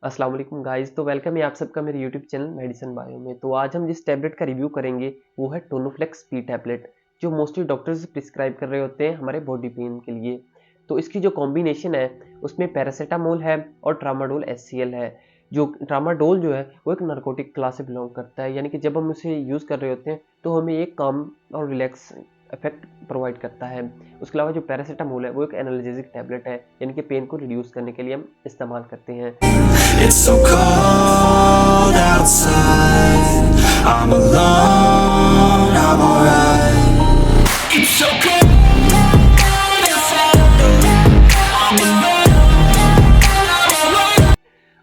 अस्सलाम वालेकुम गाइस। तो वेलकम है आप सबका मेरे यूट्यूब चैनल मेडिसिन बायो में। तो आज हम जिस टैबलेट का रिव्यू करेंगे वो है टोनोफ्लेक्स पी टैबलेट, जो मोस्टली डॉक्टर्स प्रिस्क्राइब कर रहे होते हैं हमारे बॉडी पेन के लिए। तो इसकी जो कॉम्बिनेशन है उसमें पैरासीटामोल है और ट्रामाडोल एचसीएल है। जो ट्रामाडोल जो है वो एक नारकोटिक क्लास से बिलोंग करता है, यानी कि जब हम उसे यूज़ कर रहे होते हैं तो हमें एक काम और रिलैक्स इफेक्ट प्रोवाइड करता है। उसके अलावा जो पैरासीटामोल है वो एक एनाल्जेसिक टैबलेट है, यानी कि पेन को रिड्यूस करने के लिए हम इस्तेमाल करते हैं। It's so cold outside. I'm alone, I'm alright. It's so cold outside. I'm alone, I'm alright.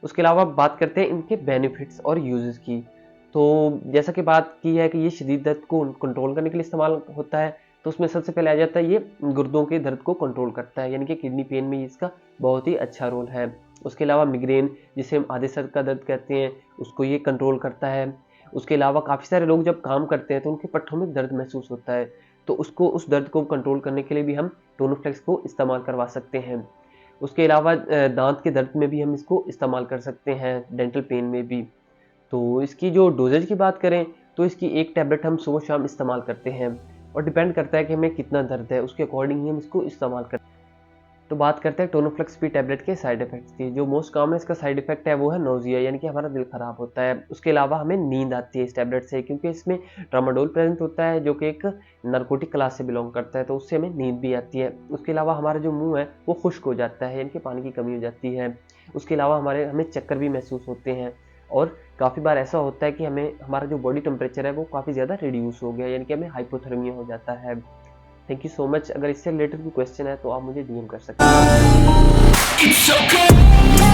उसके अलावा बात करते हैं इनके बेनिफिट्स और यूजेस की। तो जैसा कि बात की है कि ये शदीद दर्द को कंट्रोल करने के लिए इस्तेमाल होता है, तो उसमें सबसे पहले आ जाता है ये गुर्दों के दर्द को कंट्रोल करता है, यानी कि किडनी पेन में इसका बहुत ही अच्छा रोल है। उसके अलावा मिग्रेन, जिसे हम आधे सर का दर्द कहते हैं, उसको ये कंट्रोल करता है। उसके अलावा काफ़ी सारे लोग जब काम करते हैं तो उनके पट्टों में दर्द महसूस होता है, तो उस दर्द को कंट्रोल करने के लिए भी हम टोनोफ्लेक्स को इस्तेमाल करवा सकते हैं। उसके अलावा दाँत के दर्द में भी हम इसको इस्तेमाल कर सकते हैं, डेंटल पेन में भी। तो इसकी जो डोज़ेज की बात करें तो इसकी एक टैबलेट हम सुबह-शाम इस्तेमाल करते हैं और डिपेंड करता है कि हमें कितना दर्द है, उसके अकॉर्डिंग ही हम इसको इस्तेमाल करते हैं। तो बात करते हैं टोनोफ्लेक्स पी टैबलेट के साइड इफ़ेक्ट्स की। जो मोस्ट कॉमन इसका साइड इफ़ेक्ट है वो है नोज़िया, यानी कि हमारा दिल ख़राब होता है। उसके अलावा हमें नींद आती है इस टैबलेट से, क्योंकि इसमें ट्रामाडोल प्रेज़ेंट होता है जो कि एक नारकोटिक क्लास से बिलॉन्ग करता है, तो उससे हमें नींद भी आती है। उसके अलावा हमारा जो मुँह है वो खुश्क हो जाता है, यानी कि पानी की कमी हो जाती है। उसके अलावा हमें चक्कर भी महसूस होते हैं और काफ़ी बार ऐसा होता है कि हमारा जो बॉडी टेम्परेचर है वो काफ़ी ज़्यादा रिड्यूस हो गया, यानी कि हमें हाइपोथर्मिया हो जाता है। Thank you so much. अगर इससे रिलेटेड कोई क्वेश्चन है तो आप मुझे डीएम कर सकते हैं। It's so cold